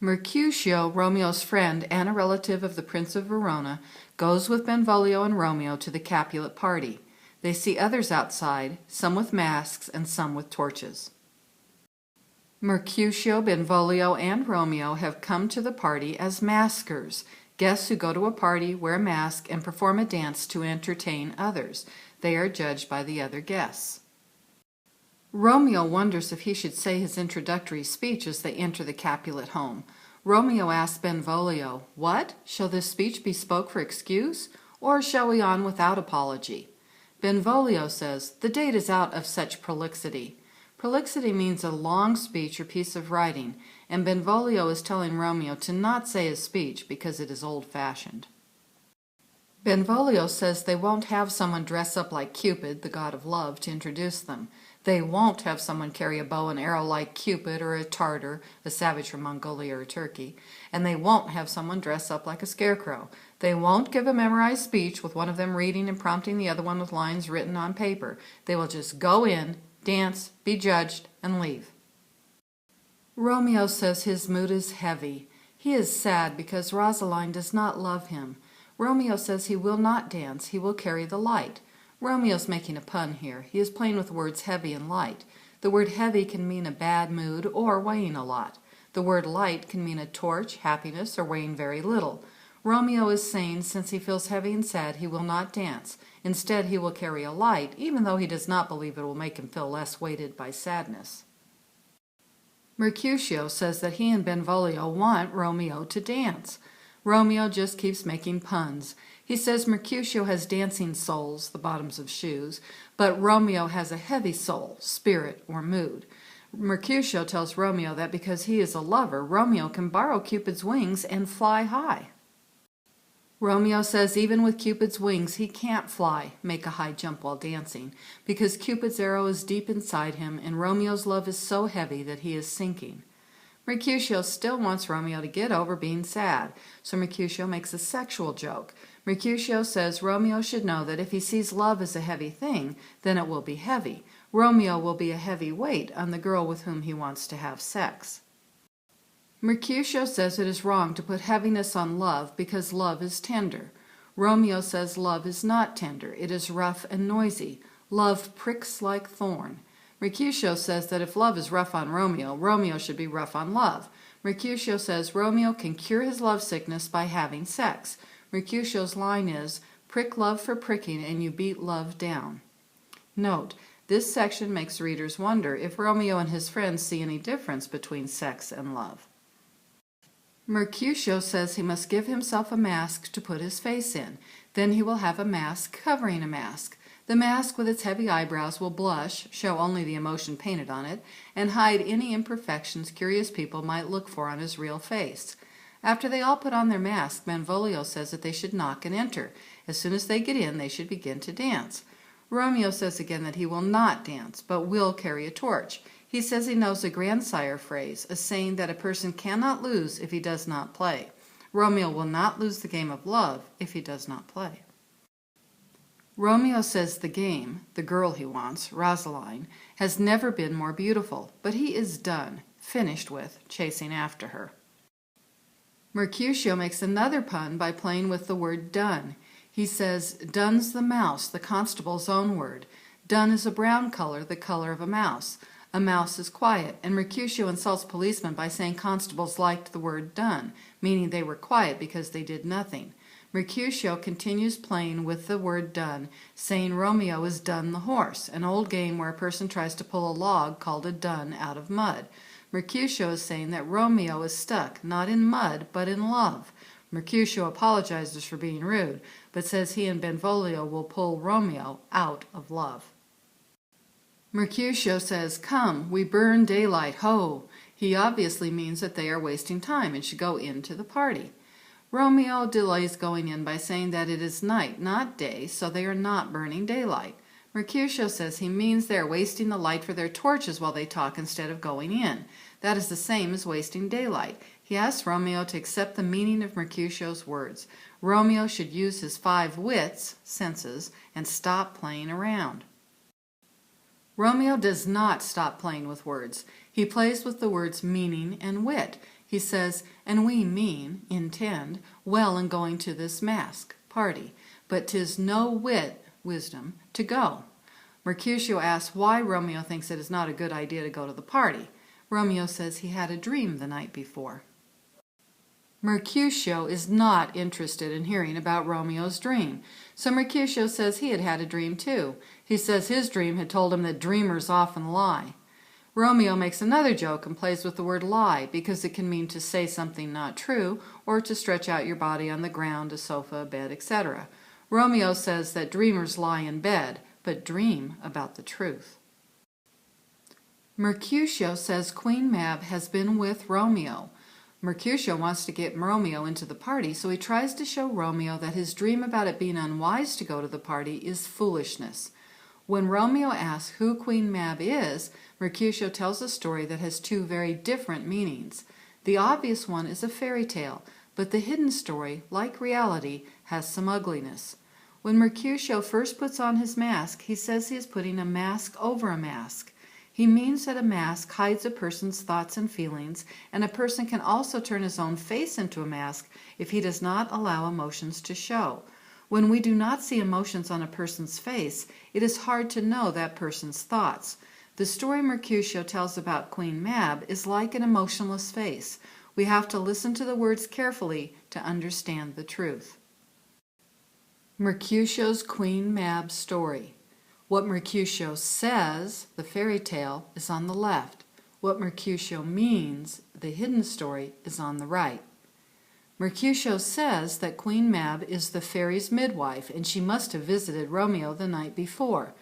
Mercutio, Romeo's friend and a relative of the Prince of Verona, goes with Benvolio and Romeo to the Capulet party. They see others outside, some with masks and some with torches. Mercutio, Benvolio, and Romeo have come to the party as maskers, guests who go to a party, wear a mask, and perform a dance to entertain others. They are judged by the other guests. Romeo wonders if he should say his introductory speech as they enter the Capulet home. Romeo asks Benvolio, "What? Shall this speech be spoke for excuse, or shall we on without apology?" Benvolio says, "The date is out of such prolixity." Prolixity means a long speech or piece of writing, and Benvolio is telling Romeo to not say his speech because it is old-fashioned. Benvolio says they won't have someone dress up like Cupid, the god of love, to introduce them. They won't have someone carry a bow and arrow like Cupid or a Tartar, a savage from Mongolia or Turkey. And they won't have someone dress up like a scarecrow. They won't give a memorized speech with one of them reading and prompting the other one with lines written on paper. They will just go in, dance, be judged, and leave. Romeo says his mood is heavy. He is sad because Rosaline does not love him. Romeo says he will not dance, he will carry the light. Romeo's making a pun here. He is playing with words heavy and light. The word heavy can mean a bad mood or weighing a lot. The word light can mean a torch, happiness, or weighing very little. Romeo is saying since he feels heavy and sad, he will not dance. Instead, he will carry a light, even though he does not believe it will make him feel less weighted by sadness. Mercutio says that he and Benvolio want Romeo to dance. Romeo just keeps making puns. He says Mercutio has dancing soles, the bottoms of shoes, but Romeo has a heavy soul, spirit, or mood. Mercutio tells Romeo that because he is a lover, Romeo can borrow Cupid's wings and fly high. Romeo says even with Cupid's wings he can't fly, make a high jump while dancing, because Cupid's arrow is deep inside him and Romeo's love is so heavy that he is sinking. Mercutio still wants Romeo to get over being sad, so Mercutio makes a sexual joke. Mercutio says Romeo should know that if he sees love as a heavy thing, then it will be heavy. Romeo will be a heavy weight on the girl with whom he wants to have sex. Mercutio says it is wrong to put heaviness on love because love is tender. Romeo says love is not tender, it is rough and noisy. Love pricks like thorn. Mercutio says that if love is rough on Romeo, Romeo should be rough on love. Mercutio says Romeo can cure his love sickness by having sex. Mercutio's line is, "Prick love for pricking and you beat love down." Note, this section makes readers wonder if Romeo and his friends see any difference between sex and love. Mercutio says he must give himself a mask to put his face in. Then he will have a mask covering a mask. The mask with its heavy eyebrows will blush, show only the emotion painted on it, and hide any imperfections curious people might look for on his real face. After they all put on their masks, Benvolio says that they should knock and enter. As soon as they get in, they should begin to dance. Romeo says again that he will not dance, but will carry a torch. He says he knows a grandsire phrase, a saying that a person cannot lose if he does not play. Romeo will not lose the game of love if he does not play. Romeo says the game, the girl he wants, Rosaline, has never been more beautiful, but he is done, finished with, chasing after her. Mercutio makes another pun by playing with the word dun. He says, "Dun's the mouse," the constable's own word. Dun is a brown color, the color of a mouse. A mouse is quiet, and Mercutio insults policemen by saying constables liked the word dun, meaning they were quiet because they did nothing. Mercutio continues playing with the word dun, saying Romeo is dun the horse, an old game where a person tries to pull a log called a dun out of mud. Mercutio is saying that Romeo is stuck, not in mud, but in love. Mercutio apologizes for being rude, but says he and Benvolio will pull Romeo out of love. Mercutio says, "Come, we burn daylight, ho!" He obviously means that they are wasting time and should go into the party. Romeo delays going in by saying that it is night, not day, so they are not burning daylight. Mercutio says he means they are wasting the light for their torches while they talk instead of going in. That is the same as wasting daylight. He asks Romeo to accept the meaning of Mercutio's words. Romeo should use his 5 wits, senses, and stop playing around. Romeo does not stop playing with words. He plays with the words meaning and wit. He says, and we intend, well in going to this mask, party, but 'tis no wisdom, to go. Mercutio asks why Romeo thinks it is not a good idea to go to the party. Romeo says he had a dream the night before. Mercutio is not interested in hearing about Romeo's dream, so Mercutio says he had had a dream too. He says his dream had told him that dreamers often lie. Romeo makes another joke and plays with the word lie because it can mean to say something not true or to stretch out your body on the ground, a sofa, a bed, etc. Romeo says that dreamers lie in bed, but dream about the truth. Mercutio says Queen Mab has been with Romeo. Mercutio wants to get Romeo into the party, so he tries to show Romeo that his dream about it being unwise to go to the party is foolishness. When Romeo asks who Queen Mab is, Mercutio tells a story that has two very different meanings. The obvious one is a fairy tale, but the hidden story, like reality, has some ugliness. When Mercutio first puts on his mask, he says he is putting a mask over a mask. He means that a mask hides a person's thoughts and feelings, and a person can also turn his own face into a mask if he does not allow emotions to show. When we do not see emotions on a person's face, it is hard to know that person's thoughts. The story Mercutio tells about Queen Mab is like an emotionless face. We have to listen to the words carefully to understand the truth. Mercutio's Queen Mab story. What Mercutio says, the fairy tale, is on the left. What Mercutio means, the hidden story, is on the right. Mercutio says that Queen Mab is the fairy's midwife, and she must have visited Romeo the night before.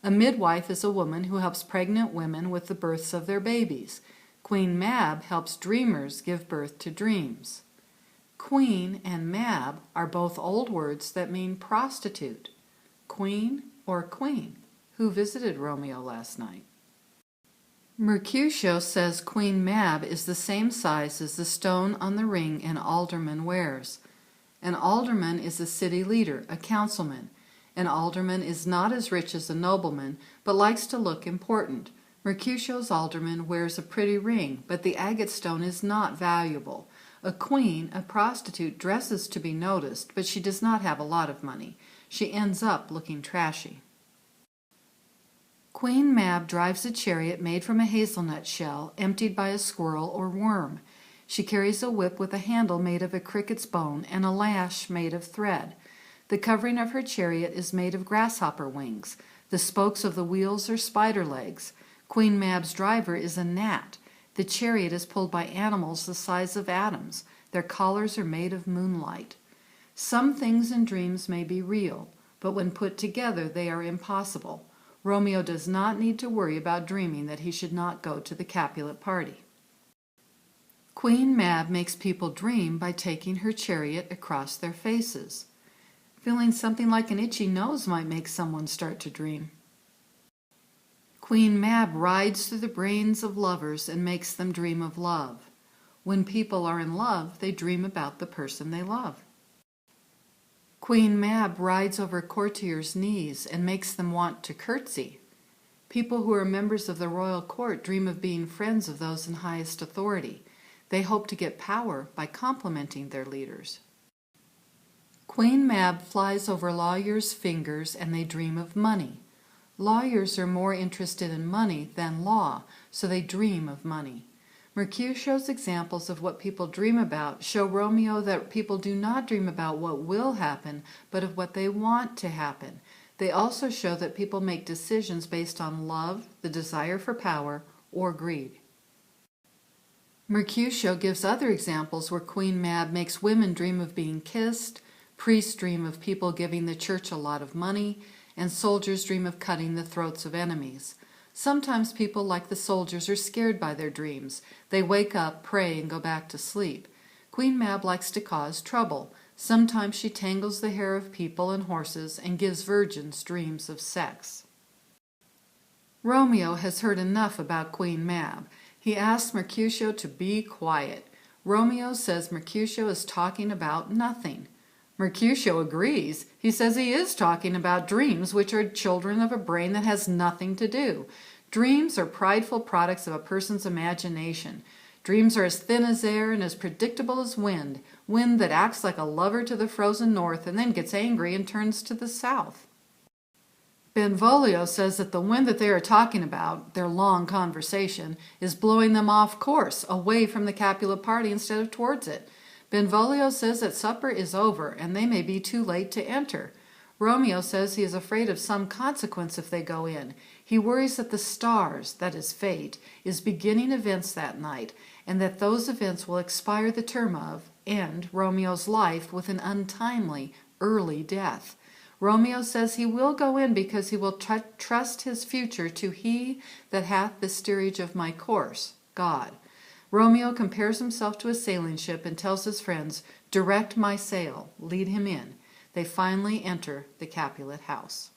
A midwife is a woman who helps pregnant women with the births of their babies. Queen Mab helps dreamers give birth to dreams. Queen and Mab are both old words that mean prostitute. Queen or queen, who visited Romeo last night. Mercutio says Queen Mab is the same size as the stone on the ring an alderman wears. An alderman is a city leader, a councilman. An alderman is not as rich as a nobleman, but likes to look important. Mercutio's alderman wears a pretty ring, but the agate stone is not valuable. A queen, a prostitute, dresses to be noticed, but she does not have a lot of money. She ends up looking trashy. Queen Mab drives a chariot made from a hazelnut shell, emptied by a squirrel or worm. She carries a whip with a handle made of a cricket's bone and a lash made of thread. The covering of her chariot is made of grasshopper wings. The spokes of the wheels are spider legs. Queen Mab's driver is a gnat. The chariot is pulled by animals the size of atoms. Their collars are made of moonlight. Some things in dreams may be real, but when put together they are impossible. Romeo does not need to worry about dreaming that he should not go to the Capulet party. Queen Mab makes people dream by taking her chariot across their faces. Feeling something like an itchy nose might make someone start to dream. Queen Mab rides through the brains of lovers and makes them dream of love. When people are in love, they dream about the person they love. Queen Mab rides over courtiers' knees and makes them want to curtsy. People who are members of the royal court dream of being friends of those in highest authority. They hope to get power by complimenting their leaders. Queen Mab flies over lawyers' fingers and they dream of money. Lawyers are more interested in money than law, so they dream of money. Mercutio's examples of what people dream about show Romeo that people do not dream about what will happen, but of what they want to happen. They also show that people make decisions based on love, the desire for power, or greed. Mercutio gives other examples where Queen Mab makes women dream of being kissed, priests dream of people giving the church a lot of money, and soldiers dream of cutting the throats of enemies. Sometimes people, like the soldiers, are scared by their dreams. They wake up, pray, and go back to sleep. Queen Mab likes to cause trouble. Sometimes she tangles the hair of people and horses and gives virgins dreams of sex. Romeo has heard enough about Queen Mab. He asks Mercutio to be quiet. Romeo says Mercutio is talking about nothing. Mercutio agrees. He says he is talking about dreams, which are children of a brain that has nothing to do. Dreams are prideful products of a person's imagination. Dreams are as thin as air and as predictable as wind, wind that acts like a lover to the frozen north and then gets angry and turns to the south. Benvolio says that the wind that they are talking about, their long conversation, is blowing them off course, away from the Capulet party instead of towards it. Benvolio says that supper is over and they may be too late to enter. Romeo says he is afraid of some consequence if they go in. He worries that the stars, that is fate, is beginning events that night, and that those events will expire the term of, end Romeo's life with an untimely, early death. Romeo says he will go in because he will trust his future to He that hath the steerage of my course, God. Romeo compares himself to a sailing ship and tells his friends, direct my sail, lead him in. They finally enter the Capulet house.